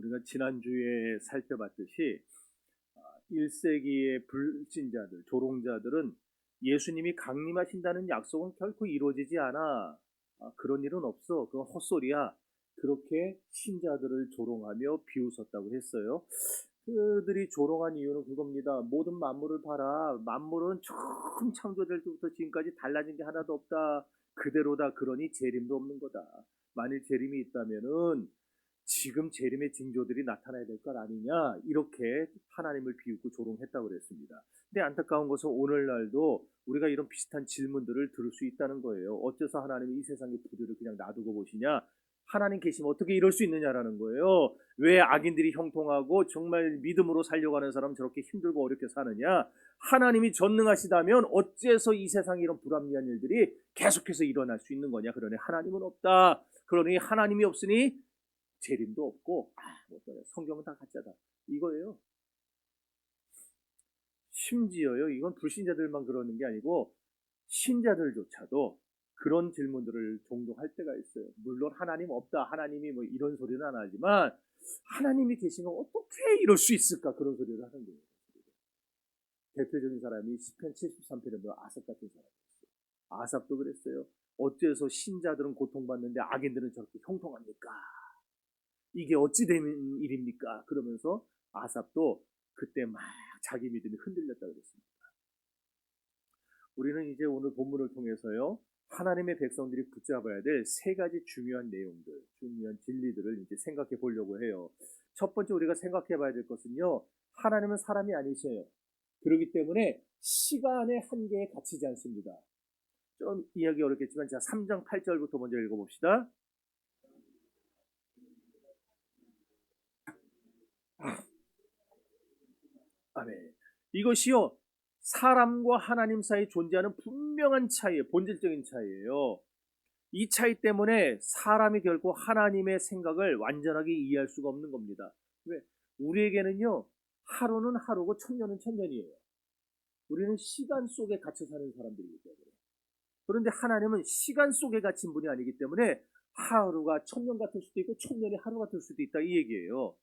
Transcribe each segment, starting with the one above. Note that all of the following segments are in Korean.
우리가 지난주에 살펴봤듯이 1세기의 불신자들, 조롱자들은 예수님이 강림하신다는 약속은 결코 이루어지지 않아. 그런 일은 없어. 그건 헛소리야. 그렇게 신자들을 조롱하며 비웃었다고 했어요. 그들이 조롱한 이유는 그겁니다. 모든 만물을 봐라. 만물은 처음 창조될 때부터 지금까지 달라진 게 하나도 없다. 그대로다. 그러니 재림도 없는 거다. 만일 재림이 있다면은 지금 재림의 징조들이 나타나야 될 것 아니냐, 이렇게 하나님을 비웃고 조롱했다고 그랬습니다. 근데 안타까운 것은 오늘날도 우리가 이런 비슷한 질문들을 들을 수 있다는 거예요. 어째서 하나님이 이 세상의 부류를 그냥 놔두고 보시냐, 하나님 계시면 어떻게 이럴 수 있느냐라는 거예요. 왜 악인들이 형통하고 정말 믿음으로 살려가는 사람 저렇게 힘들고 어렵게 사느냐, 하나님이 전능하시다면 어째서 이 세상에 이런 불합리한 일들이 계속해서 일어날 수 있는 거냐. 그러니 하나님은 없다. 그러니 하나님이 없으니 재림도 없고, 성경은 다 가짜다, 이거예요. 심지어요, 이건 불신자들만 그러는 게 아니고 신자들조차도 그런 질문들을 종종 할 때가 있어요. 물론 하나님 없다, 하나님이 뭐 이런 소리는 안 하지만 하나님이 계시면 어떻게 이럴 수 있을까, 그런 소리를 하는 거예요. 대표적인 사람이 시편 73편에 아삽 같은 사람이었어요. 아삽도 그랬어요. 어째서 신자들은 고통받는데 악인들은 저렇게 형통합니까? 이게 어찌 된 일입니까? 그러면서 아삽도 그때 막 자기 믿음이 흔들렸다 그랬습니다. 우리는 이제 오늘 본문을 통해서요, 하나님의 백성들이 붙잡아야 될 세 가지 중요한 내용들, 중요한 진리들을 이제 생각해 보려고 해요. 첫 번째 우리가 생각해 봐야 될 것은요, 하나님은 사람이 아니셔요. 그렇기 때문에 시간의 한계에 갇히지 않습니다. 좀 이야기 어렵겠지만 자, 3장 8절부터 먼저 읽어봅시다. 아멘. 이것이요, 사람과 하나님 사이에 존재하는 분명한 차이예요. 본질적인 차이예요. 이 차이 때문에 사람이 결코 하나님의 생각을 완전하게 이해할 수가 없는 겁니다. 왜? 우리에게는요, 하루는 하루고 천년은 천년이에요. 우리는 시간 속에 갇혀 사는 사람들이기 때문에. 그런데 하나님은 시간 속에 갇힌 분이 아니기 때문에 하루가 천년 같을 수도 있고 천년이 하루 같을 수도 있다, 이 얘기예요.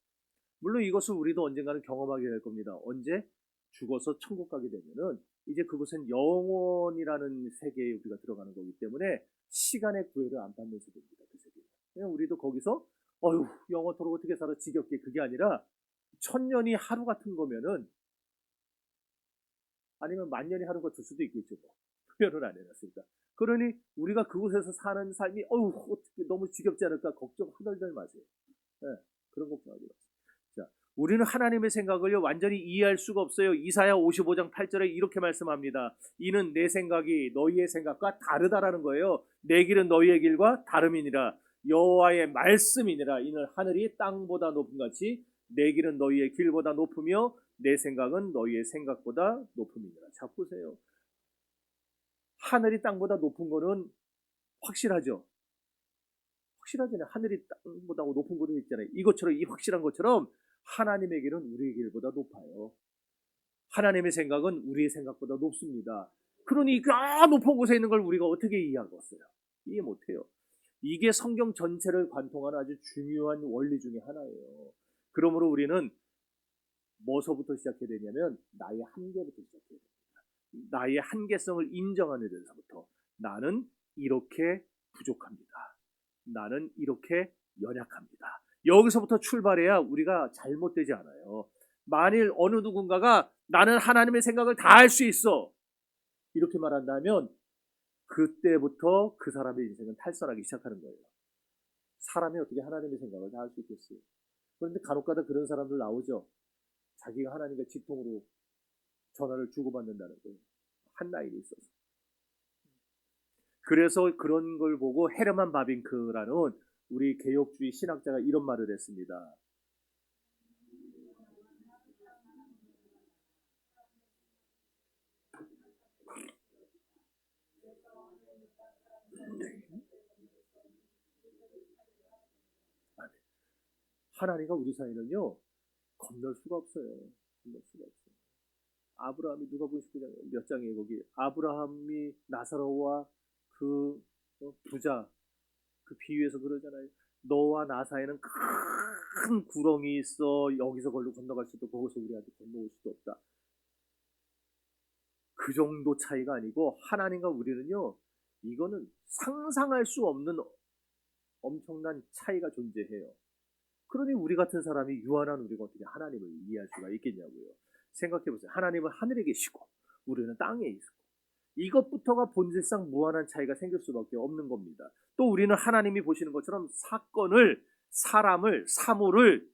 물론 이것을 우리도 언젠가는 경험하게 될 겁니다. 언제? 죽어서 천국 가게 되면은 이제 그곳은 영원이라는 세계에 우리가 들어가는 거기 때문에 시간의 구애를 안 받는 세계입니다. 그 세계. 그냥 우리도 거기서 어휴, 영원토록 어떻게 살아, 지겹게, 그게 아니라 천년이 하루 같은 거면은, 아니면 만년이 하루가 될 수도 있겠죠. 뭐. 표현을 안 해놨으니까. 그러니 우리가 그곳에서 사는 삶이 어떻게 너무 지겹지 않을까 걱정 하덜덜 마세요. 네, 그런 걱정하지 마세요. 자, 우리는 하나님의 생각을요 완전히 이해할 수가 없어요. 이사야 55장 8절에 이렇게 말씀합니다. 이는 내 생각이 너희의 생각과 다르다라는 거예요. 내 길은 너희의 길과 다름이니라. 여호와의 말씀이니라. 이는 하늘이 땅보다 높은 같이 내 길은 너희의 길보다 높으며 내 생각은 너희의 생각보다 높음이니라. 자, 보세요. 하늘이 땅보다 높은 거는 확실하죠. 확실하잖아요. 하늘이 땅보다 높은 곳에 있잖아요. 이것처럼, 이 확실한 것처럼 하나님의 길은 우리의 길보다 높아요. 하나님의 생각은 우리의 생각보다 높습니다. 그러니 높은 곳에 있는 걸 우리가 어떻게 이해하겠어요? 이해 못해요. 이게 성경 전체를 관통하는 아주 중요한 원리 중에 하나예요. 그러므로 우리는 뭐서부터 시작해야 되냐면 나의 한계부터 시작해야 됩니다. 나의 한계성을 인정하는 데서부터, 나는 이렇게 부족합니다. 나는 이렇게 연약합니다. 여기서부터 출발해야 우리가 잘못되지 않아요. 만일 어느 누군가가 나는 하나님의 생각을 다 할 수 있어, 이렇게 말한다면 그때부터 그 사람의 인생은 탈선하기 시작하는 거예요. 사람이 어떻게 하나님의 생각을 다 할 수 있겠어요? 그런데 간혹가다 그런 사람들 나오죠. 자기가 하나님과 직통으로 전화를 주고받는다는 거예요. 한 라인에 있어서. 그래서 그런 걸 보고 헤르만 바빙크라는 우리 개혁주의 신학자가 이런 말을 했습니다. 하나님과 우리 사이는요 건널 수가 없어요. 건널 수가 없어요. 아브라함이 누가복음 19장 몇 장이에요 거기. 아브라함이 나사로와 그 부자, 그 비유에서 그러잖아요. 너와 나 사이에는 큰 구렁이 있어. 여기서 걸로 건너갈 수도 거기서 우리한테 건너올 수도 없다. 그 정도 차이가 아니고 하나님과 우리는요, 이거는 상상할 수 없는 엄청난 차이가 존재해요. 그러니 우리 같은 사람이 유한한 우리가 어떻게 하나님을 이해할 수가 있겠냐고요. 생각해 보세요. 하나님은 하늘에 계시고 우리는 땅에 있고 이것부터가 본질상 무한한 차이가 생길 수밖에 없는 겁니다. 또 우리는 하나님이 보시는 것처럼 사건을, 사람을, 사물을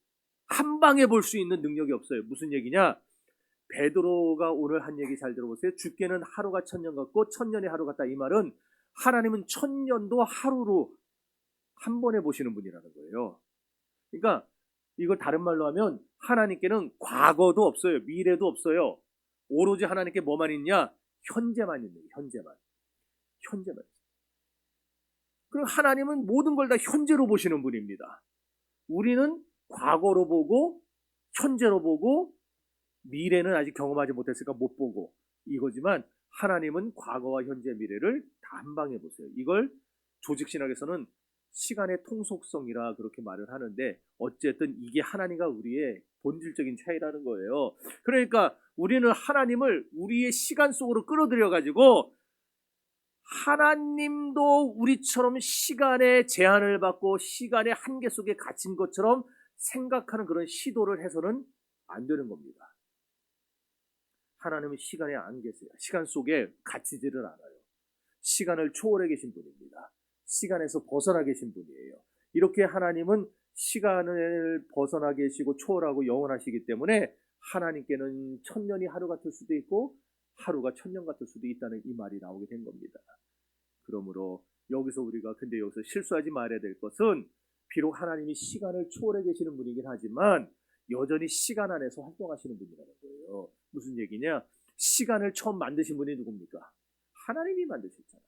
한 방에 볼 수 있는 능력이 없어요. 무슨 얘기냐? 베드로가 오늘 한 얘기 잘 들어보세요. 주께는 하루가 1000년 같고 1000년이 하루 같다. 이 말은 하나님은 1000년도 하루로 한 번에 보시는 분이라는 거예요. 그러니까 이걸 다른 말로 하면 하나님께는 과거도 없어요. 미래도 없어요. 오로지 하나님께 뭐만 있냐? 현재만 있는 거예요. 현재만. 현재만. 그리고 하나님은 모든 걸 다 현재로 보시는 분입니다. 우리는 과거로 보고 현재로 보고 미래는 아직 경험하지 못했으니까 못 보고 이거지만 하나님은 과거와 현재 미래를 다 한 방에 보세요. 이걸 조직신학에서는 시간의 통속성이라 그렇게 말을 하는데 어쨌든 이게 하나님과 우리의 본질적인 차이라는 거예요. 그러니까 우리는 하나님을 우리의 시간 속으로 끌어들여 가지고 하나님도 우리처럼 시간의 제한을 받고 시간의 한계 속에 갇힌 것처럼 생각하는 그런 시도를 해서는 안 되는 겁니다. 하나님은 시간에 안 계세요. 시간 속에 갇히지를 않아요. 시간을 초월해 계신 분입니다. 시간에서 벗어나 계신 분이에요. 이렇게 하나님은 시간을 벗어나 계시고 초월하고 영원하시기 때문에 하나님께는 1000년이 하루 같을 수도 있고 하루가 1000년 같을 수도 있다는 이 말이 나오게 된 겁니다. 그러므로 여기서 우리가 근데 여기서 실수하지 말아야 될 것은 비록 하나님이 시간을 초월해 계시는 분이긴 하지만 여전히 시간 안에서 활동하시는 분이라는 거예요. 무슨 얘기냐? 시간을 처음 만드신 분이 누굽니까? 하나님이 만드셨잖아요.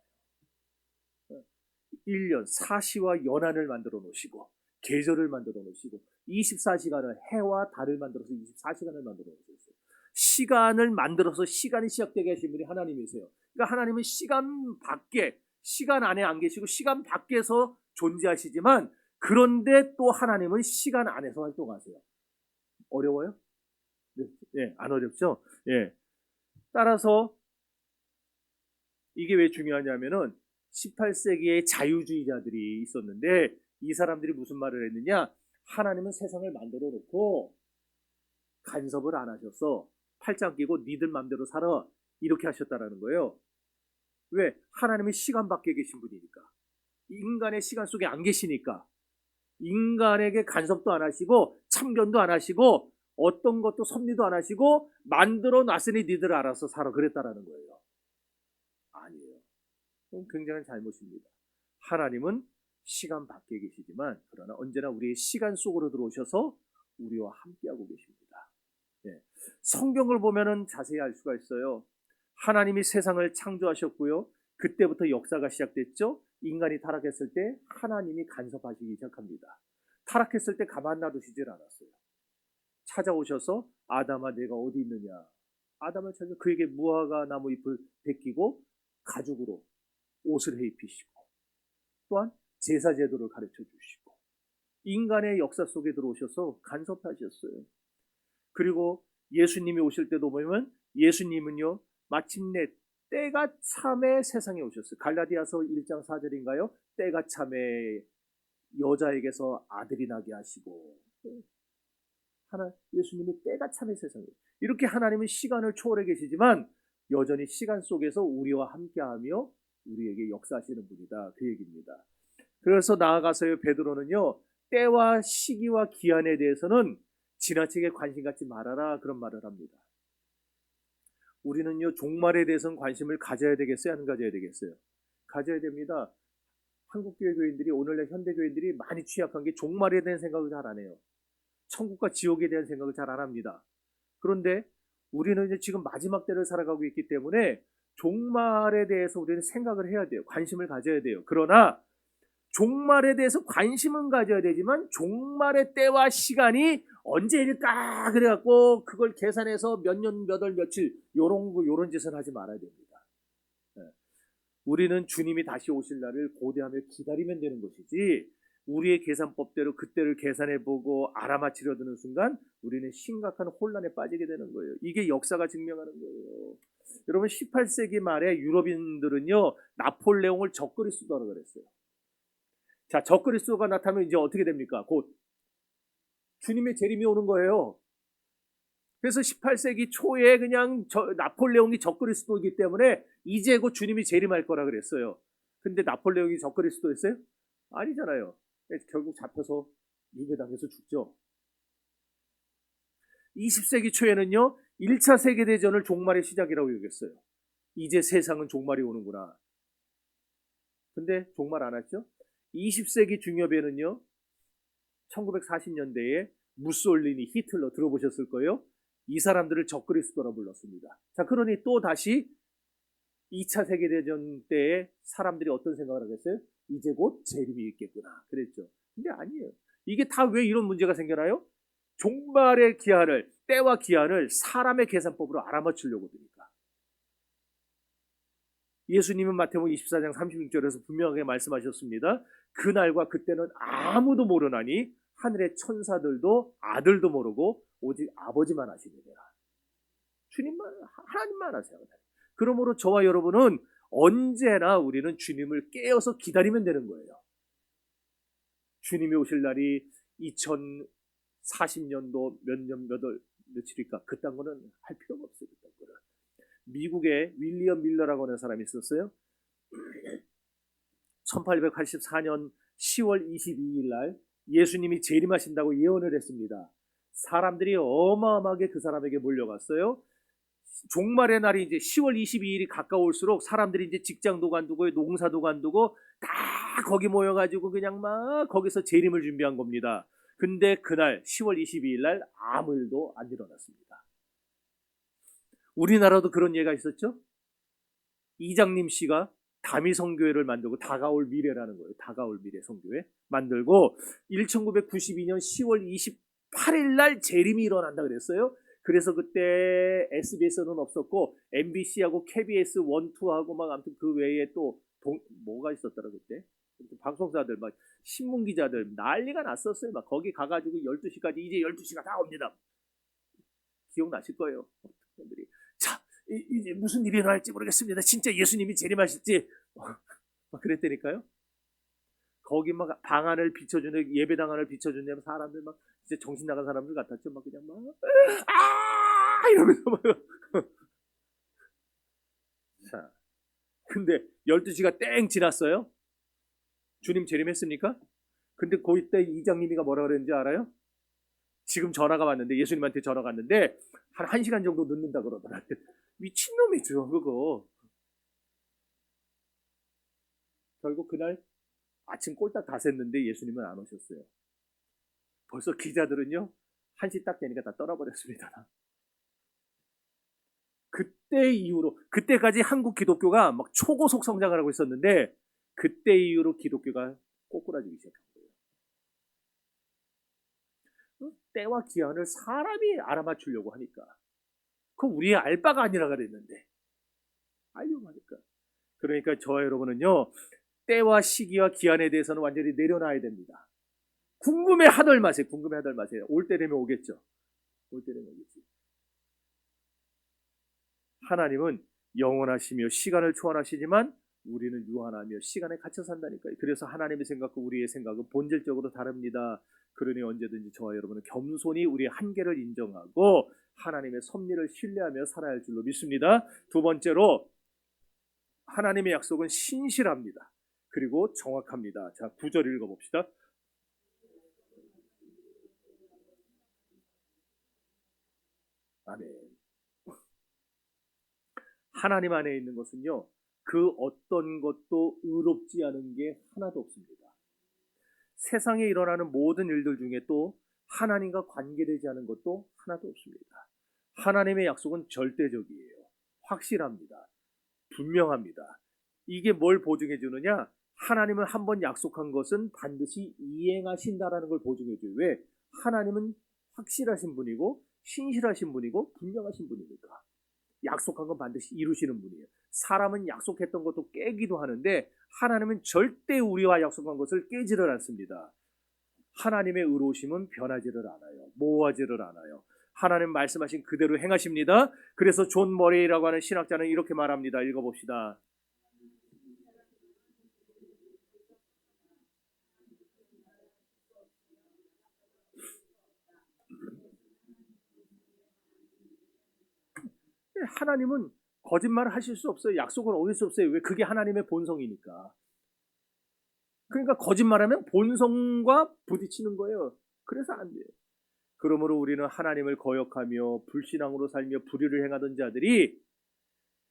1년, 사시와 연한을 만들어 놓으시고 계절을 만들어 놓으시고 24시간을 해와 달을 만들어서 24시간을 만들어 놓으셨어요. 시간을 만들어서 시간이 시작되게 하신 분이 하나님이세요. 그러니까 하나님은 시간 밖에, 시간 안에 안 계시고 시간 밖에서 존재하시지만 그런데 또 하나님은 시간 안에서 활동하세요. 어려워요? 네, 안 어렵죠? 예. 따라서 이게 왜 중요하냐면은 18세기에 자유주의자들이 있었는데 이 사람들이 무슨 말을 했느냐? 하나님은 세상을 만들어 놓고 간섭을 안 하셔서 팔짱 끼고 니들 맘대로 살아 이렇게 하셨다라는 거예요. 왜? 하나님은 시간 밖에 계신 분이니까. 인간의 시간 속에 안 계시니까. 인간에게 간섭도 안 하시고 참견도 안 하시고 어떤 것도 섭리도 안 하시고 만들어 놨으니 니들 알아서 살아 그랬다라는 거예요. 아니에요. 그건 굉장한 잘못입니다. 하나님은 시간 밖에 계시지만 그러나 언제나 우리의 시간 속으로 들어오셔서 우리와 함께하고 계십니다. 네. 성경을 보면은 자세히 알 수가 있어요. 하나님이 세상을 창조하셨고요. 그때부터 역사가 시작됐죠. 인간이 타락했을 때 하나님이 간섭하시기 시작합니다. 타락했을 때 가만 놔두시질 않았어요. 찾아오셔서 아담아 내가 어디 있느냐. 아담을 찾아 그에게 무화과 나무 잎을 베끼고 가죽으로 옷을 해 입히시고 또한 제사 제도를 가르쳐 주시고 인간의 역사 속에 들어오셔서 간섭하셨어요. 그리고 예수님이 오실 때도 보면 예수님은요 마침내 때가 참에 세상에 오셨어요. 갈라디아서 1장 4절인가요? 때가 참에 여자에게서 아들이 나게 하시고 예수님이 때가 참에 세상에 이렇게 하나님은 시간을 초월해 계시지만 여전히 시간 속에서 우리와 함께하며 우리에게 역사하시는 분이다. 그 얘기입니다. 그래서 나아가서요 베드로는요 때와 시기와 기한에 대해서는 지나치게 관심 갖지 말아라 그런 말을 합니다. 우리는요 종말에 대해서는 관심을 가져야 되겠어요? 안 가져야 되겠어요? 가져야 됩니다. 한국교회 교인들이 오늘날 현대교인들이 많이 취약한 게 종말에 대한 생각을 잘 안 해요. 천국과 지옥에 대한 생각을 잘 안 합니다. 그런데 우리는 이제 지금 마지막 때를 살아가고 있기 때문에 종말에 대해서 우리는 생각을 해야 돼요. 관심을 가져야 돼요. 그러나 종말에 대해서 관심은 가져야 되지만 종말의 때와 시간이 언제일까 그래갖고 그걸 계산해서 몇 년, 몇 월, 며칠 요런 짓은 하지 말아야 됩니다. 우리는 주님이 다시 오실 날을 고대하며 기다리면 되는 것이지 우리의 계산법대로 그때를 계산해보고 알아맞히려 드는 순간 우리는 심각한 혼란에 빠지게 되는 거예요. 이게 역사가 증명하는 거예요. 여러분 18세기 말에 유럽인들은요 나폴레옹을 적그리스도라고 그랬어요. 자, 적그리스도가 나타나면 이제 어떻게 됩니까? 곧 주님의 재림이 오는 거예요. 그래서 18세기 초에 그냥 나폴레옹이 적그리스도이기 때문에 이제 곧 주님이 재림할 거라 그랬어요. 근데 나폴레옹이 적그리스도였어요? 아니잖아요. 결국 잡혀서 유배당해서 죽죠. 20세기 초에는요 1차 세계대전을 종말의 시작이라고 여겼어요. 이제 세상은 종말이 오는구나. 근데 종말 안 왔죠? 20세기 중엽에는요 1940년대에 무솔리니, 히틀러 들어보셨을 거예요. 이 사람들을 적그리스도라 불렀습니다. 자, 그러니 또 다시 2차 세계대전 때에 사람들이 어떤 생각을 하겠어요? 이제 곧 재림이 있겠구나 그랬죠. 근데 아니에요. 이게 다 왜 이런 문제가 생겨나요? 종말의 기한을, 때와 기한을 사람의 계산법으로 알아맞추려고 드니까. 예수님은 마태복음 24장 36절에서 분명하게 말씀하셨습니다. 그날과 그때는 아무도 모르나니 하늘의 천사들도 아들도 모르고 오직 아버지만 아시느니라. 주님만, 하나님만 아세요. 그러므로 저와 여러분은 언제나 우리는 주님을 깨어서 기다리면 되는 거예요. 주님이 오실 날이 2040년도 몇 년, 며칠일까? 그딴 거는 할 필요가 없어요. 그딴 거는. 미국에 윌리엄 밀러라고 하는 사람이 있었어요. 1884년 10월 22일 날 예수님이 재림하신다고 예언을 했습니다. 사람들이 어마어마하게 그 사람에게 몰려갔어요. 종말의 날이 이제 10월 22일이 가까울수록 사람들이 이제 직장도 관두고 농사도 관두고 다 거기 모여가지고 그냥 막 거기서 재림을 준비한 겁니다. 근데 그날 10월 22일 날 아무 일도 안 일어났습니다. 우리나라도 그런 예가 있었죠. 이장님 씨가 다미성교회를 만들고 다가올 미래라는 거예요. 다가올 미래 성교회 만들고 1992년 10월 28일 날 재림이 일어난다 그랬어요. 그래서 그때 SBS는 없었고 MBC하고 KBS 1, 2하고 막 아무튼 그 외에 또 뭐가 있었더라 그때. 방송사들 막 신문 기자들 난리가 났었어요. 막 거기 가가지고 12시까지 이제 12시가 다 옵니다. 기억나실 거예요. 특별들이 자 이제 무슨 일이 일어날지 모르겠습니다. 진짜 예수님이 재림하실지 막 그랬다니까요. 거기 막 방안을 비춰주는 예배당 안을 비춰주는 사람들 막 진짜 정신 나간 사람들 같았죠. 막 그냥 막 이러면서 막 자 근데 12시가 땡 지났어요. 주님 재림했습니까? 근데 그때 이장님이가 뭐라 그랬는지 알아요? 지금 전화가 왔는데 예수님한테 전화가 왔는데 한 1시간 정도 늦는다 그러더라고요. 미친놈이죠 그거. 결국 그날 아침 꼴딱 다 샜는데 예수님은 안 오셨어요. 벌써 기자들은요 1시 딱 되니까 다 떠나버렸습니다. 그때 이후로 그때까지 한국 기독교가 막 초고속 성장을 하고 있었는데 그때 이후로 기독교가 꼬꾸라지기 시작한 거예요. 때와 기한을 사람이 알아맞추려고 하니까 그 우리의 알 바가 아니라 그랬는데 알려고 하니까. 그러니까 저와 여러분은요 때와 시기와 기한에 대해서는 완전히 내려놔야 됩니다. 궁금해 하덜 마세요. 궁금해 하덜 마세요. 올 때 되면 오겠죠. 올 때 되면 오겠지. 하나님은 영원하시며 시간을 초월하시지만 우리는 유한하며 시간에 갇혀 산다니까요. 그래서 하나님의 생각과 우리의 생각은 본질적으로 다릅니다. 그러니 언제든지 저와 여러분은 겸손히 우리의 한계를 인정하고 하나님의 섭리를 신뢰하며 살아야 할 줄로 믿습니다. 두 번째로 하나님의 약속은 신실합니다. 그리고 정확합니다. 자, 9절 읽어봅시다. 아멘. 하나님 안에 있는 것은요 그 어떤 것도 의롭지 않은 게 하나도 없습니다. 세상에 일어나는 모든 일들 중에 또 하나님과 관계되지 않은 것도 하나도 없습니다. 하나님의 약속은 절대적이에요. 확실합니다. 분명합니다. 이게 뭘 보증해 주느냐? 하나님은 한번 약속한 것은 반드시 이행하신다라는 걸 보증해 줘요. 왜? 하나님은 확실하신 분이고 신실하신 분이고 분명하신 분이니까. 약속한 건 반드시 이루시는 분이에요. 사람은 약속했던 것도 깨기도 하는데 하나님은 절대 우리와 약속한 것을 깨지를 않습니다. 하나님의 의로우심은 변하지를 않아요. 모호하지를 않아요. 하나님 말씀하신 그대로 행하십니다. 그래서 존 머레이라고 하는 신학자는 이렇게 말합니다. 읽어봅시다. 하나님은 거짓말을 하실 수 없어요. 약속을 어길 수 없어요. 왜? 그게 하나님의 본성이니까. 그러니까 거짓말하면 본성과 부딪히는 거예요. 그래서 안 돼요. 그러므로 우리는 하나님을 거역하며 불신앙으로 살며 불의를 행하던 자들이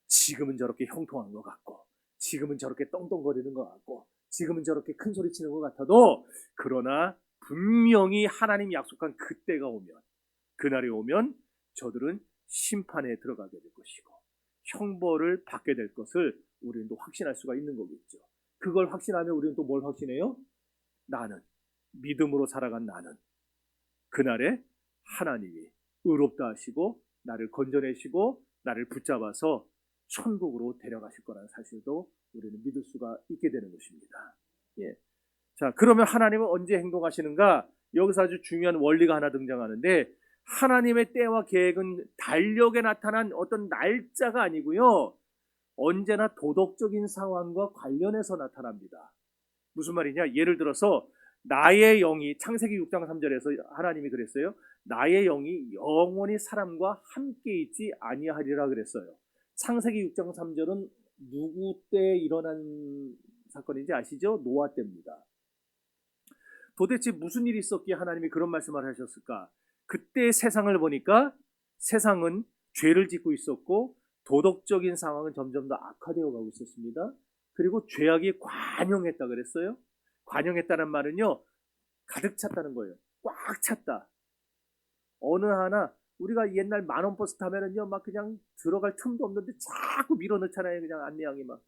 지금은 저렇게 형통한 것 같고, 지금은 저렇게 떵떵거리는 것 같고, 지금은 저렇게 큰 소리 치는 것 같아도, 그러나 분명히 하나님 약속한 그때가 오면, 그날이 오면 저들은 심판에 들어가게 될 것이고 형벌을 받게 될 것을 우리는 또 확신할 수가 있는 거겠죠. 그걸 확신하면 우리는 또 뭘 확신해요? 나는, 믿음으로 살아간 나는 그날에 하나님이 의롭다 하시고 나를 건져내시고 나를 붙잡아서 천국으로 데려가실 거라는 사실도 우리는 믿을 수가 있게 되는 것입니다. 예. 자, 그러면 하나님은 언제 행동하시는가? 여기서 아주 중요한 원리가 하나 등장하는데, 하나님의 때와 계획은 달력에 나타난 어떤 날짜가 아니고요, 언제나 도덕적인 상황과 관련해서 나타납니다. 무슨 말이냐? 예를 들어서 나의 영이, 창세기 6장 3절에서 하나님이 그랬어요. 나의 영이 영원히 사람과 함께 있지 아니하리라 그랬어요. 창세기 6장 3절은 누구 때 일어난 사건인지 아시죠? 노아 때입니다. 도대체 무슨 일이 있었기에 하나님이 그런 말씀을 하셨을까? 그때 세상을 보니까 세상은 죄를 짓고 있었고 도덕적인 상황은 점점 더 악화되어 가고 있었습니다. 그리고 죄악이 관영했다 그랬어요. 관영했다는 말은요, 가득 찼다는 거예요. 꽉 찼다. 어느 하나 우리가 옛날 만원 버스 타면은요, 막 그냥 들어갈 틈도 없는데 자꾸 밀어넣잖아요. 그냥 안내양이 막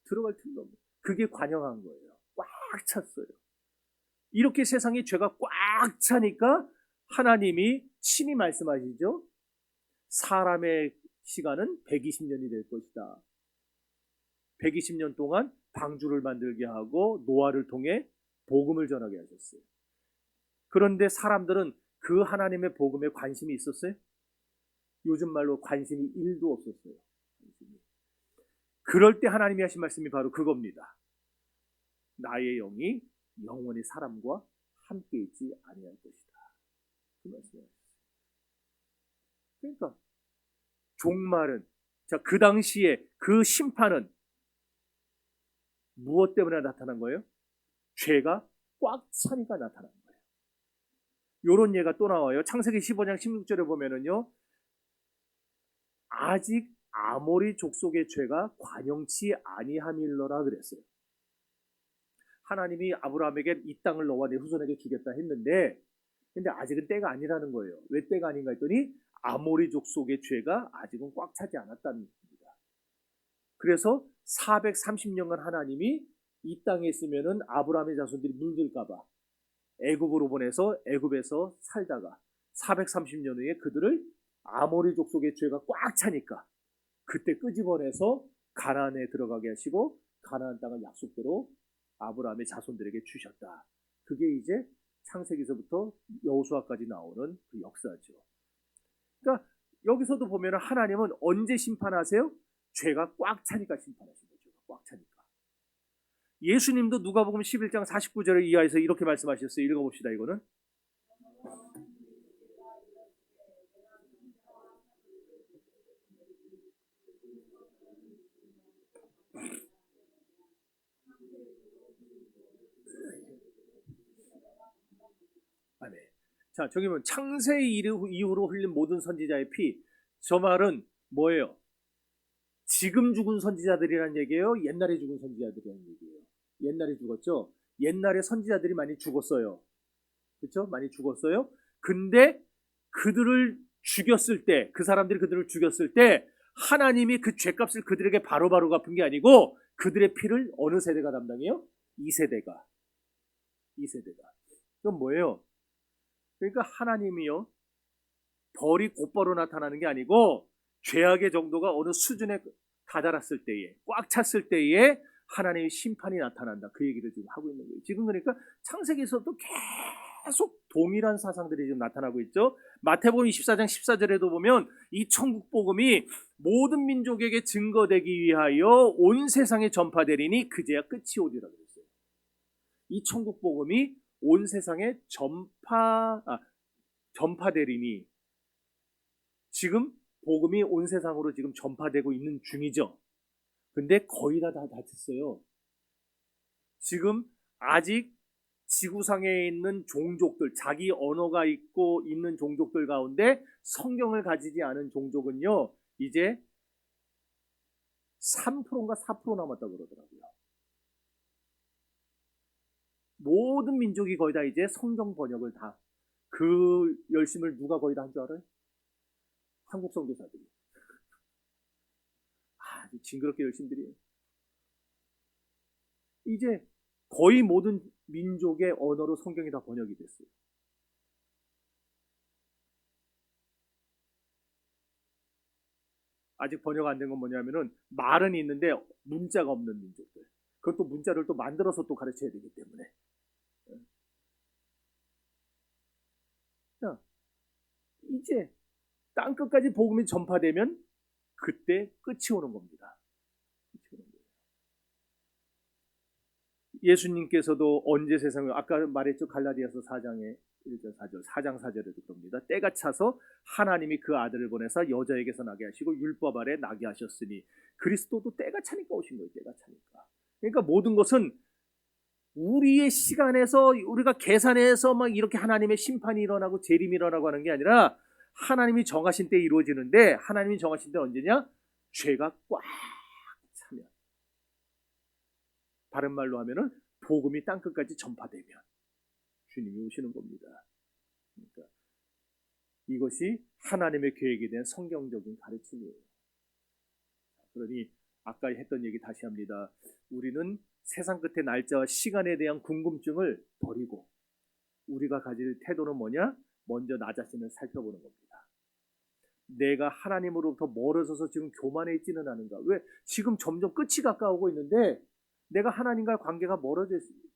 들어갈 틈도 없는. 그게 관영한 거예요. 꽉 찼어요. 이렇게 세상에 죄가 꽉 차니까 하나님이 친히 말씀하시죠. 사람의 시간은 120년이 될 것이다. 120년 동안 방주를 만들게 하고 노아를 통해 복음을 전하게 하셨어요. 그런데 사람들은 그 하나님의 복음에 관심이 있었어요? 요즘 말로 관심이 1도 없었어요. 그럴 때 하나님이 하신 말씀이 바로 그겁니다. 나의 영이 영원히 사람과 함께 있지 아니할 것이다. 그 말씀이에요. 그러니까 종말은, 자, 그 당시에 그 심판은 무엇 때문에 나타난 거예요? 죄가 꽉 차니까 나타난 거예요. 요런 예가 또 나와요. 창세기 15장 16절에 보면은요, 아직 아모리 족속의 죄가 관영치 아니함일러라 그랬어요. 하나님이 아브라함에게 이 땅을 너와 네 후손에게 주겠다 했는데, 근데 아직은 때가 아니라는 거예요. 왜 때가 아닌가 했더니 아모리 족속의 죄가 아직은 꽉 차지 않았다는 겁니다. 그래서 430년간 하나님이 이 땅에 있으면은 아브라함의 자손들이 물들까봐 애굽으로 보내서 애굽에서 살다가 430년 후에 그들을 아모리 족속의 죄가 꽉 차니까 그때 끄집어내서 가나안에 들어가게 하시고 가나안 땅을 약속대로 아브라함의 자손들에게 주셨다. 그게 이제 창세기서부터 여호수아까지 나오는 그 역사죠. 그러니까 여기서도 보면 하나님은 언제 심판하세요? 죄가 꽉 차니까 심판하신 거죠. 꽉 차니까. 예수님도 누가복음 11장 49절을 이하에서 이렇게 말씀하셨어요. 읽어봅시다. 이거는 아멘. 자, 저기 보면 창세 이후로 흘린 모든 선지자의 피. 저 말은 뭐예요? 지금 죽은 선지자들이란 얘기예요? 옛날에 죽은 선지자들이란 얘기예요? 옛날에 죽었죠? 옛날에 선지자들이 많이 죽었어요. 그렇죠? 많이 죽었어요. 근데 그들을 죽였을 때, 그 사람들이 그들을 죽였을 때 하나님이 그 죄값을 그들에게 바로바로 갚은 게 아니고 그들의 피를 어느 세대가 담당해요? 2세대가. 2세대가. 그건 뭐예요? 그러니까 하나님이요, 벌이 곧바로 나타나는 게 아니고 죄악의 정도가 어느 수준에 다다랐을 때에, 꽉 찼을 때에 하나님의 심판이 나타난다. 그 얘기를 지금 하고 있는 거예요. 지금 그러니까 창세기에서도 계속 동일한 사상들이 지금 나타나고 있죠. 마태복음 24장 14절에도 보면 이 천국 복음이 모든 민족에게 증거되기 위하여 온 세상에 전파되리니 그제야 끝이 오리라 그랬어요. 이 천국 복음이 온 세상에 전파되리니, 지금 복음이 온 세상으로 지금 전파되고 있는 중이죠. 근데 거의 다 됐어요. 지금 아직 지구상에 있는 종족들, 자기 언어가 있고 있는 종족들 가운데 성경을 가지지 않은 종족은요, 이제 3%인가 4% 남았다고 그러더라고요. 모든 민족이 거의 다 이제 성경 번역을 다, 그 열심을 누가 거의 다 한 줄 알아요? 한국 선교사들이. 아주 징그럽게 열심들이에요. 이제 거의 모든 민족의 언어로 성경이 다 번역이 됐어요. 아직 번역 안 된 건 뭐냐면은 말은 있는데 문자가 없는 민족들. 그것도 문자를 또 만들어서 또 가르쳐야 되기 때문에. 자, 이제 땅끝까지 복음이 전파되면 그때 끝이 오는 겁니다. 예수님께서도 언제 세상을, 아까 말했죠, 갈라디아서 4장에 1절 4절 4장 4절에도 그럽니다. 때가 차서 하나님이 그 아들을 보내서 여자에게서 나게 하시고 율법 아래 나게 하셨으니, 그리스도도 때가 차니까 오신 거예요. 때가 차니까. 그러니까 모든 것은 우리의 시간에서 우리가 계산해서 막 이렇게 하나님의 심판이 일어나고 재림이 일어나고 하는 게 아니라 하나님이 정하신 때에 이루어지는데, 하나님이 정하신 때는 언제냐? 죄가 꽉 차면, 다른 말로 하면은 복음이 땅끝까지 전파되면 주님이 오시는 겁니다. 그러니까 이것이 하나님의 계획에 대한 성경적인 가르침이에요. 그러니 아까 했던 얘기 다시 합니다. 우리는 세상 끝의 날짜와 시간에 대한 궁금증을 버리고 우리가 가질 태도는 뭐냐? 먼저 나 자신을 살펴보는 겁니다. 내가 하나님으로부터 멀어져서 지금 교만해 있지는 않은가? 왜 지금 점점 끝이 가까우고 있는데 내가 하나님과의 관계가 멀어져 있습니다.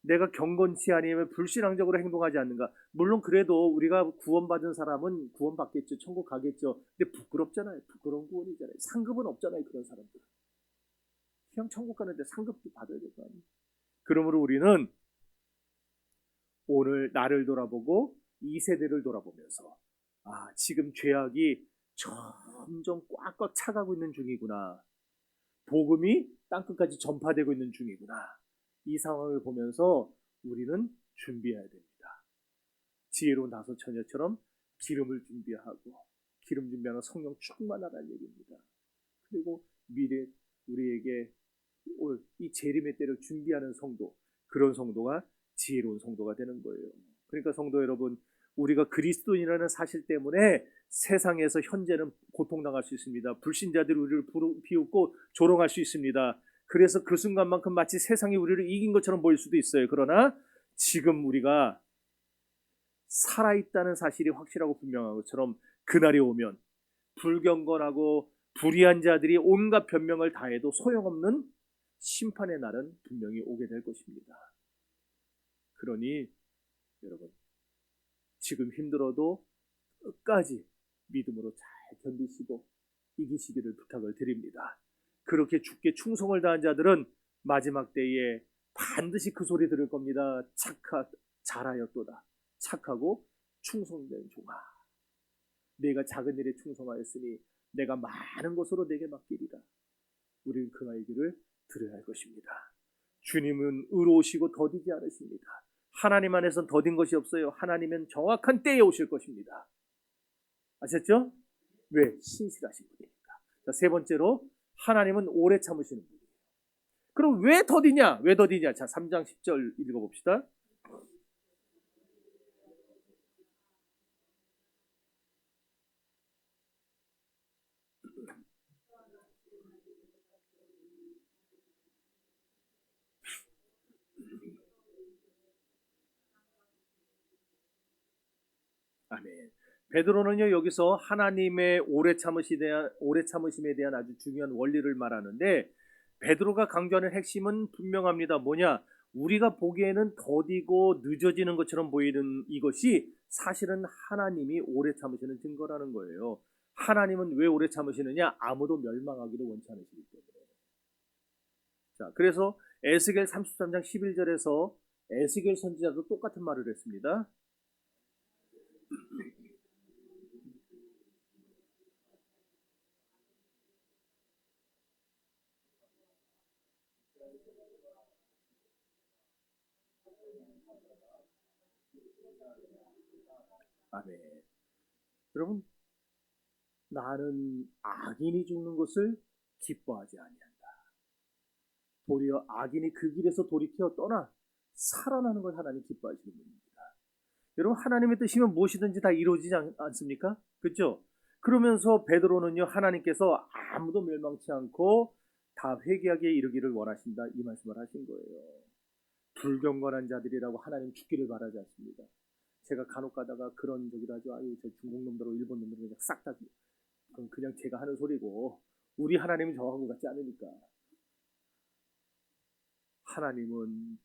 내가 경건치 아니면 불신앙적으로 행동하지 않는가? 물론 그래도 우리가 구원받은 사람은 구원받겠죠. 천국 가겠죠. 근데 부끄럽잖아요. 부끄러운 구원이잖아요. 상급은 없잖아요. 그런 사람들은. 그냥 천국 가는데 상급도 받아야 될 거 아니에요. 그러므로 우리는 오늘 나를 돌아보고 이 세대를 돌아보면서, 지금 죄악이 점점 꽉꽉 차가고 있는 중이구나. 복음이 땅끝까지 전파되고 있는 중이구나. 이 상황을 보면서 우리는 준비해야 됩니다. 지혜로운 다섯 처녀처럼 기름을 준비하고, 기름 준비하는 성령 충만하다는 얘기입니다. 그리고 미래 우리에게 이 재림의 때를 준비하는 성도, 그런 성도가 지혜로운 성도가 되는 거예요. 그러니까 성도 여러분, 우리가 그리스도인이라는 사실 때문에 세상에서 현재는 고통당할 수 있습니다. 불신자들이 우리를 비웃고 조롱할 수 있습니다. 그래서 그 순간만큼 마치 세상이 우리를 이긴 것처럼 보일 수도 있어요. 그러나 지금 우리가 살아있다는 사실이 확실하고 분명한 것처럼 그날이 오면 불경건하고 불의한 자들이 온갖 변명을 다해도 소용없는 심판의 날은 분명히 오게 될 것입니다. 그러니 여러분, 지금 힘들어도 끝까지 믿음으로 잘 견디시고 이기시기를 부탁을 드립니다. 그렇게 주께 충성을 다한 자들은 마지막 때에 반드시 그 소리 들을 겁니다. 잘하였도다. 착하고 충성된 종아, 내가 작은 일에 충성하였으니 내가 많은 것으로 내게 맡기리라. 우리는 그 얘기를 들어야 할 것입니다. 주님은 의로우시고 더디지 않으십니다. 하나님 안에선 더딘 것이 없어요. 하나님은 정확한 때에 오실 것입니다. 아셨죠? 왜? 신실하신 분이니까. 자, 세 번째로, 하나님은 오래 참으시는 분이에요. 그럼 왜 더디냐? 왜 더디냐? 자, 3장 10절 읽어봅시다. 아멘. 베드로는요 여기서 하나님의 오래 참으심에 대한 아주 중요한 원리를 말하는데, 베드로가 강조하는 핵심은 분명합니다. 뭐냐? 우리가 보기에는 더디고 늦어지는 것처럼 보이는 이것이 사실은 하나님이 오래 참으시는 증거라는 거예요. 하나님은 왜 오래 참으시느냐? 아무도 멸망하기를 원치 않으시기 때문에. 자, 그래서 에스겔 33장 11절에서 에스겔 선지자도 똑같은 말을 했습니다. 아멘. 여러분, 나는 악인이 죽는 것을 기뻐하지 아니한다. 도리어 악인이 그 길에서 돌이켜 떠나 살아나는 걸 하나님 기뻐하시는 분입니다. 여러분, 하나님의 뜻이면 무엇이든지 다 이루어지지 않습니까? 그렇죠? 그러면서 베드로는요, 하나님께서 아무도 멸망치 않고 다 회개하게 이르기를 원하신다, 이 말씀을 하신 거예요. 불경건한 자들이라고 하나님 죽기를 바라지 않습니다. 제가 간혹 가다가 그런 저기를 하죠. 아유, 저 중국 놈들하고 일본 놈들은 그냥 싹 다 그냥 제가 하는 소리고, 우리 하나님은 저하고 같지 않으니까. 하나님은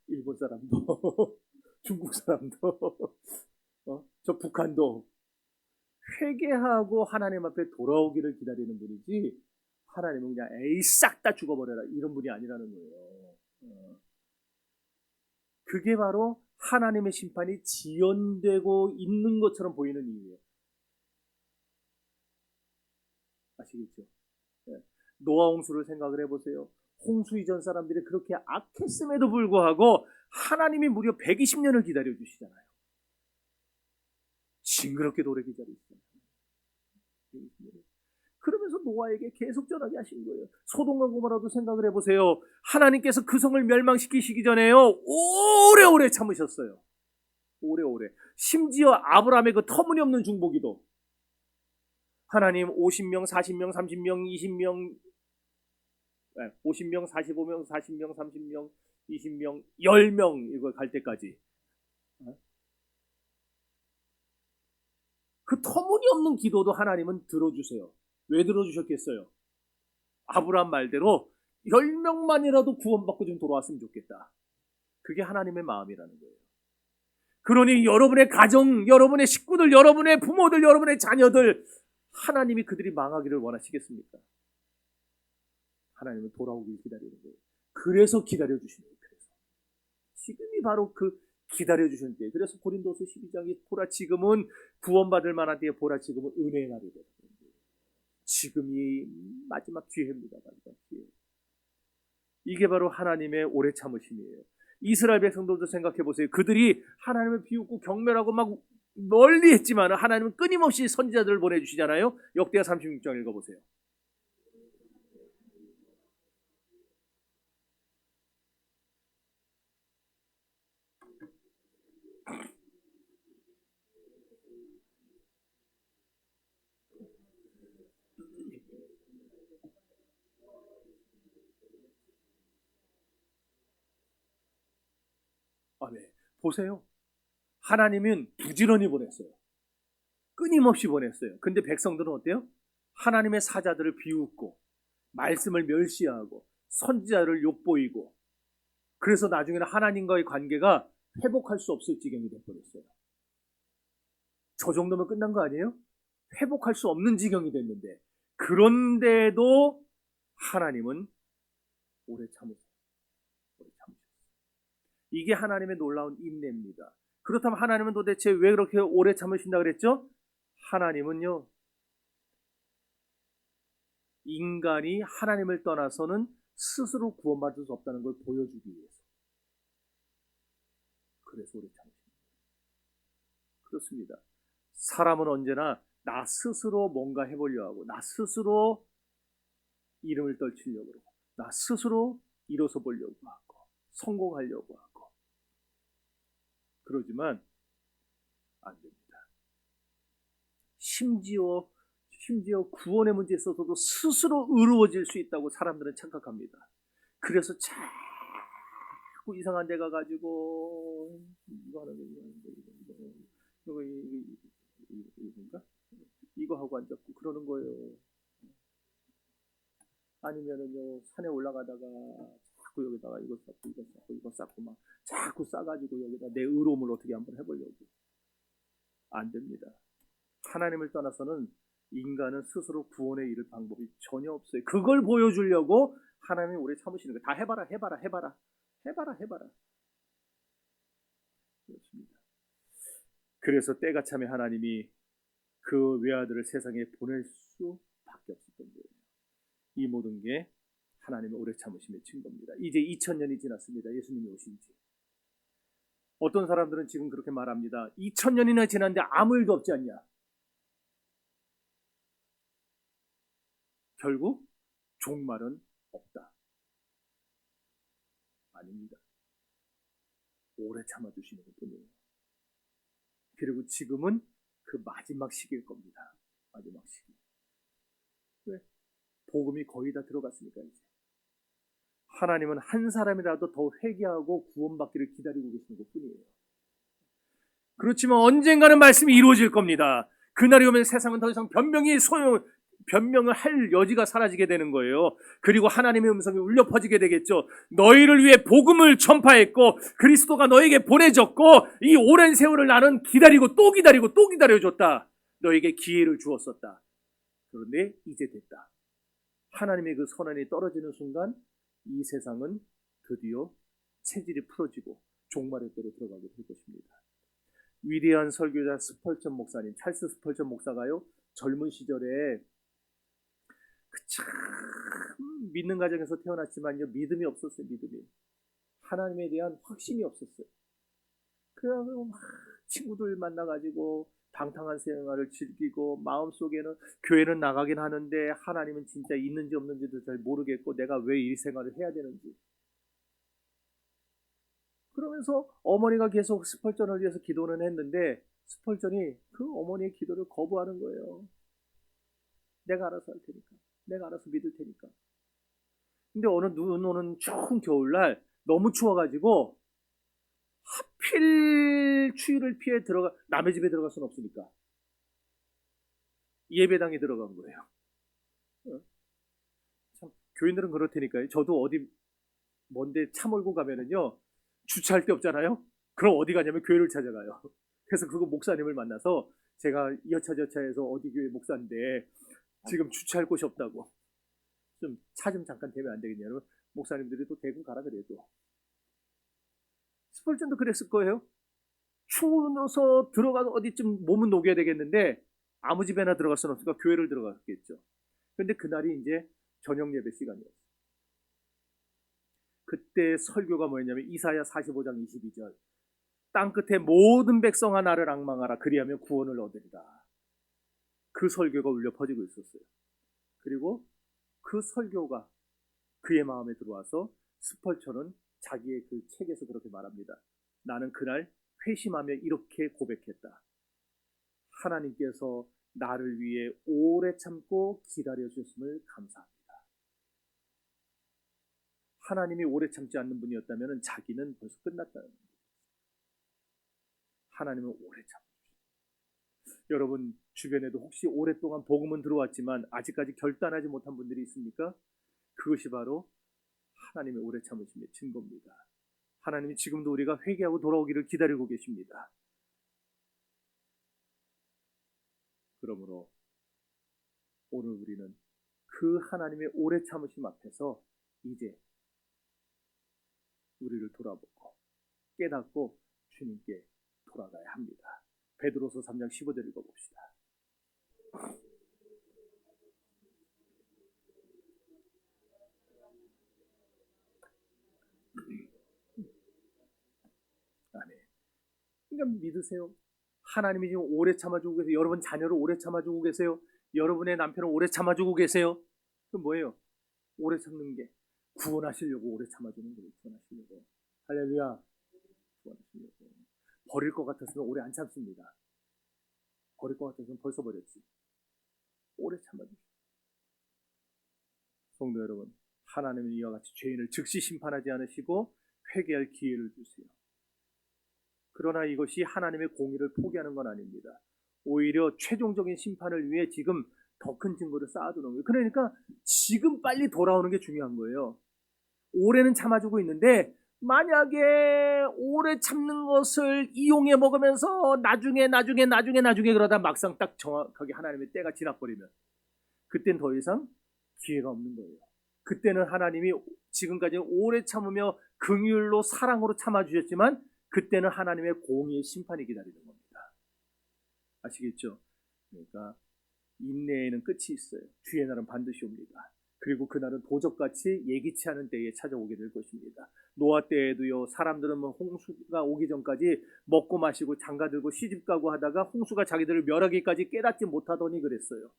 일본 사람도 중국 사람도 저 북한도 회개하고 하나님 앞에 돌아오기를 기다리는 분이지, 하나님은 그냥 에이 싹 다 죽어버려라 이런 분이 아니라는 거예요. 그게 바로 하나님의 심판이 지연되고 있는 것처럼 보이는 이유예요. 아시겠죠? 노아 홍수를 생각을 해보세요. 홍수 이전 사람들이 그렇게 악했음에도 불구하고 하나님이 무려 120년을 기다려주시잖아요. 징그럽게도 오래 기다리시잖아요. 그러면서 노아에게 계속 전하게 하신 거예요. 소돔과 고모라도 생각을 해보세요. 하나님께서 그 성을 멸망시키시기 전에요, 오래오래 참으셨어요. 오래오래. 심지어 아브라함의 그 터무니없는 중보기도, 하나님 50명, 40명, 30명, 20명, 50명, 45명, 40명, 30명, 20명, 10명 이거 갈 때까지 그 터무니없는 기도도 하나님은 들어주세요. 왜 들어주셨겠어요? 아브라함 말대로 10명만이라도 구원받고 좀 돌아왔으면 좋겠다. 그게 하나님의 마음이라는 거예요. 그러니 여러분의 가정, 여러분의 식구들, 여러분의 부모들, 여러분의 자녀들, 하나님이 그들이 망하기를 원하시겠습니까? 하나님은 돌아오길 기다리는 거예요. 그래서 기다려주시는 거예요. 그래서 지금이 바로 그 기다려주시는 때예요. 그래서 고린도서 12장이 보라 지금은 구원받을 만한 때에 보라 지금은 은혜의 날이 되는 거예요. 지금이 마지막 기회입니다. 마지막 기회. 이게 바로 하나님의 오래 참으심이에요. 이스라엘 백성들도 생각해 보세요. 그들이 하나님을 비웃고 경멸하고 막 멀리 했지만 하나님은 끊임없이 선지자들을 보내주시잖아요. 역대하 36장 읽어보세요. 네. 보세요. 하나님은 부지런히 보냈어요. 끊임없이 보냈어요. 근데 백성들은 어때요? 하나님의 사자들을 비웃고 말씀을 멸시하고 선지자를 욕보이고, 그래서 나중에는 하나님과의 관계가 회복할 수 없을 지경이 돼버렸어요. 저 정도면 끝난 거 아니에요? 회복할 수 없는 지경이 됐는데, 그런데도 하나님은 오래 참으셨어요. 이게 하나님의 놀라운 인내입니다. 그렇다면 하나님은 도대체 왜 그렇게 오래 참으신다 그랬죠? 하나님은요, 인간이 하나님을 떠나서는 스스로 구원받을 수 없다는 걸 보여주기 위해서. 그래서 오래 참으십니다. 그렇습니다. 사람은 언제나 나 스스로 뭔가 해보려고 하고, 나 스스로 이름을 떨치려고 하고, 나 스스로 일어서 보려고 하고, 성공하려고 하고, 그러지만 안 됩니다. 심지어 구원의 문제에 있어서도 스스로 의로워질 수 있다고 사람들은 착각합니다. 그래서 자꾸 이상한 데 가가지고 이거 하는 거 그리고 이건가? 이거 하고 앉았고 그러는 거예요. 아니면은요 산에 올라가다가 자꾸 여기다가 이거 쌓고 막 자꾸 싸가지고 여기다 내 의로움을 어떻게 한번 해보려고. 안 됩니다. 하나님을 떠나서는 인간은 스스로 구원에 이를 방법이 전혀 없어요. 그걸 보여주려고 하나님이 오래 참으시는 거예요. 다 해봐라. 그렇습니다. 그래서 때가 차면 하나님이 그 외아들을 세상에 보낼 수밖에 없었던 거예요. 이 모든 게 하나님의 오래 참으심의 증거입니다. 이제 2000년이 지났습니다. 예수님이 오신 지. 어떤 사람들은 지금 그렇게 말합니다. 2000년이나 지났는데 아무 일도 없지 않냐. 결국 종말은 없다. 아닙니다. 오래 참아주시는 것뿐이에요. 그리고 지금은 그 마지막 시기일 겁니다. 마지막 시기. 왜? 복음이 거의 다 들어갔으니까 이제. 하나님은 한 사람이라도 더 회개하고 구원받기를 기다리고 계시는 것뿐이에요. 그렇지만 언젠가는 말씀이 이루어질 겁니다. 그날이 오면 세상은 더 이상 변명을 할 여지가 사라지게 되는 거예요. 그리고 하나님의 음성이 울려 퍼지게 되겠죠. 너희를 위해 복음을 전파했고 그리스도가 너에게 보내졌고 이 오랜 세월을 나는 기다리고 또 기다려줬다. 너에게 기회를 주었었다. 그런데 이제 됐다. 하나님의 그 선언이 떨어지는 순간 이 세상은 드디어 체질이 풀어지고 종말의 때로 들어가게 될 것입니다. 위대한 설교자 스펄전 목사님, 찰스 스펄전 목사가요, 젊은 시절에 참 믿는 가정에서 태어났지만요, 믿음이 없었어요. 믿음이. 하나님에 대한 확신이 없었어요. 그래서 막 친구들 만나가지고 방탕한 생활을 즐기고 마음속에는 교회는 나가긴 하는데 하나님은 진짜 있는지 없는지도 잘 모르겠고 내가 왜 이 생활을 해야 되는지. 그러면서 어머니가 계속 스펄전을 위해서 기도는 했는데 스펄전이 그 어머니의 기도를 거부하는 거예요. 내가 알아서 할 테니까. 내가 알아서 믿을 테니까. 근데 어느 눈 오는 추운 겨울날 너무 추워가지고 하필 추위를 피해 남의 집에 들어갈 수는 없으니까 예배당에 들어간 거예요. 참 교인들은 그렇다니까요. 저도 어디 먼데 차 몰고 가면은요 주차할 데 없잖아요. 그럼 어디 가냐면 교회를 찾아가요. 그래서 그거 목사님을 만나서 제가 여차저차해서 어디 교회 목사인데 지금 주차할 곳이 없다고 좀 차 좀 잠깐 대면 안 되겠냐면 목사님들이 또 대구 가라 그래도. 스펄전도 그랬을 거예요. 추워서 들어가서 어디쯤 몸은 녹여야 되겠는데 아무 집에나 들어갈 수는 없으니까 교회를 들어갔겠죠. 그런데 그날이 이제 저녁 예배 시간이었어요. 그때 설교가 뭐였냐면 이사야 45장 22절 땅끝에 모든 백성아 나를 앙망하라 그리하면 구원을 얻으리라. 그 설교가 울려 퍼지고 있었어요. 그리고 그 설교가 그의 마음에 들어와서 스펄전은 자기의 그 책에서 그렇게 말합니다. 나는 그날 회심하며 이렇게 고백했다. 하나님께서 나를 위해 오래 참고 기다려주셨음을 감사합니다. 하나님이 오래 참지 않는 분이었다면 자기는 벌써 끝났다는 거예요. 하나님은 오래 참으십니다. 여러분 주변에도 혹시 오랫동안 복음은 들어왔지만 아직까지 결단하지 못한 분들이 있습니까? 그것이 바로 하나님의 오래 참으심의 증거입니다. 하나님이 지금도 우리가 회개하고 돌아오기를 기다리고 계십니다. 그러므로 오늘 우리는 그 하나님의 오래 참으심 앞에서 이제 우리를 돌아보고 깨닫고 주님께 돌아가야 합니다. 베드로서 3장 15절 읽어봅시다. 아멘. 그러니까 믿으세요. 하나님이 지금 오래 참아주고 계세요. 여러분 자녀를 오래 참아주고 계세요. 여러분의 남편을 오래 참아주고 계세요. 그럼 뭐예요? 오래 참는 게 구원하시려고 오래 참아주는 거예요. 구원하시려고. 할렐루야. 구원하시려고. 버릴 것 같았으면 오래 안 참습니다. 버릴 것 같았으면 벌써 버렸지. 오래 참아주세요. 성도 여러분, 하나님은 이와 같이 죄인을 즉시 심판하지 않으시고 회개할 기회를 주세요. 그러나 이것이 하나님의 공의를 포기하는 건 아닙니다. 오히려 최종적인 심판을 위해 지금 더 큰 증거를 쌓아두는 거예요. 그러니까 지금 빨리 돌아오는 게 중요한 거예요. 오래는 참아주고 있는데 만약에 오래 참는 것을 이용해 먹으면서 나중에 그러다 막상 딱 정확하게 하나님의 때가 지나버리면 그땐 더 이상 기회가 없는 거예요. 그때는 하나님이 지금까지 오래 참으며 긍휼로 사랑으로 참아주셨지만 그때는 하나님의 공의의 심판이 기다리는 겁니다. 아시겠죠? 그러니까 인내에는 끝이 있어요. 주의 날은 반드시 옵니다. 그리고 그날은 도적같이 예기치 않은 때에 찾아오게 될 것입니다. 노아 때에도요, 사람들은 홍수가 오기 전까지 먹고 마시고 장가들고 시집가고 하다가 홍수가 자기들을 멸하기까지 깨닫지 못하더니 그랬어요.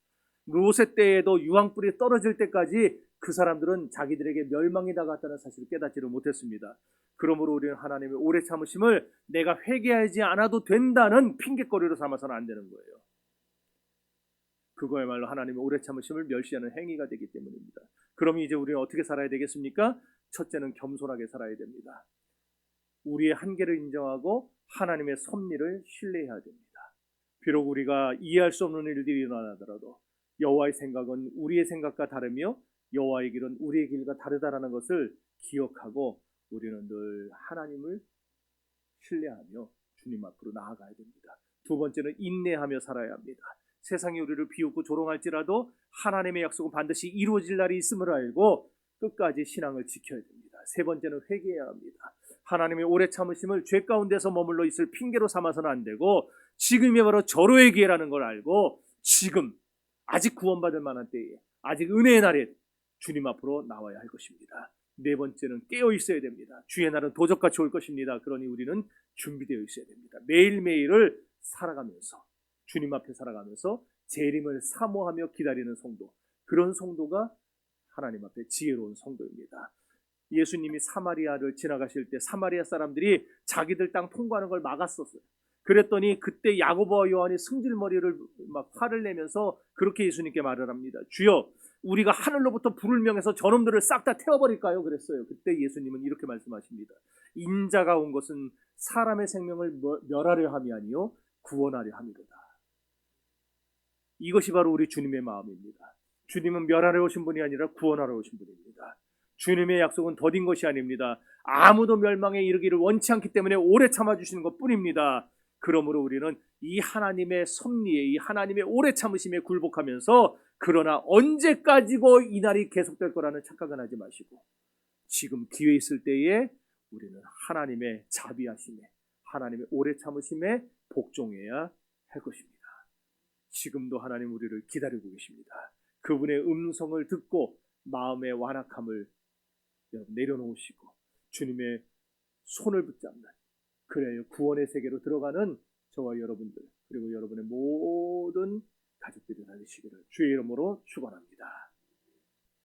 롯의 때에도 유황불이 떨어질 때까지 그 사람들은 자기들에게 멸망이 다가왔다는 사실을 깨닫지를 못했습니다. 그러므로 우리는 하나님의 오래 참으심을 내가 회개하지 않아도 된다는 핑계거리로 삼아서는 안 되는 거예요. 그거야말로 하나님의 오래 참으심을 멸시하는 행위가 되기 때문입니다. 그럼 이제 우리는 어떻게 살아야 되겠습니까? 첫째는 겸손하게 살아야 됩니다. 우리의 한계를 인정하고 하나님의 섭리를 신뢰해야 됩니다. 비록 우리가 이해할 수 없는 일들이 일어나더라도 여호와의 생각은 우리의 생각과 다르며 여호와의 길은 우리의 길과 다르다라는 것을 기억하고 우리는 늘 하나님을 신뢰하며 주님 앞으로 나아가야 됩니다. 두 번째는 인내하며 살아야 합니다. 세상이 우리를 비웃고 조롱할지라도 하나님의 약속은 반드시 이루어질 날이 있음을 알고 끝까지 신앙을 지켜야 됩니다. 세 번째는 회개해야 합니다. 하나님의 오래 참으심을 죄 가운데서 머물러 있을 핑계로 삼아서는 안 되고 지금이 바로 절호의 기회라는 걸 알고 지금 아직 구원받을 만한 때에 아직 은혜의 날에 주님 앞으로 나와야 할 것입니다. 네 번째는 깨어 있어야 됩니다. 주의 날은 도적같이 올 것입니다. 그러니 우리는 준비되어 있어야 됩니다. 매일매일을 살아가면서 주님 앞에 살아가면서 재림을 사모하며 기다리는 성도, 그런 성도가 하나님 앞에 지혜로운 성도입니다. 예수님이 사마리아를 지나가실 때 사마리아 사람들이 자기들 땅 통과하는 걸 막았었어요. 그랬더니 그때 야고보와 요한이 승질머리를 막 화를 내면서 그렇게 예수님께 말을 합니다. 주여, 우리가 하늘로부터 불을 명해서 저놈들을 싹 다 태워버릴까요? 그랬어요. 그때 예수님은 이렇게 말씀하십니다. 인자가 온 것은 사람의 생명을 멸하려 함이 아니요 구원하려 함이로다. 이것이 바로 우리 주님의 마음입니다. 주님은 멸하러 오신 분이 아니라 구원하러 오신 분입니다. 주님의 약속은 더딘 것이 아닙니다. 아무도 멸망에 이르기를 원치 않기 때문에 오래 참아주시는 것뿐입니다. 그러므로 우리는 이 하나님의 섭리에, 이 하나님의 오래 참으심에 굴복하면서 그러나 언제까지고 이 날이 계속될 거라는 착각은 하지 마시고 지금 기회 있을 때에 우리는 하나님의 자비하심에, 하나님의 오래 참으심에 복종해야 할 것입니다. 지금도 하나님 우리를 기다리고 계십니다. 그분의 음성을 듣고 마음의 완악함을 내려놓으시고 주님의 손을 붙잡는, 그래야 구원의 세계로 들어가는 저와 여러분들 그리고 여러분의 모든 가족들이 되시기를 주의 이름으로 축원합니다.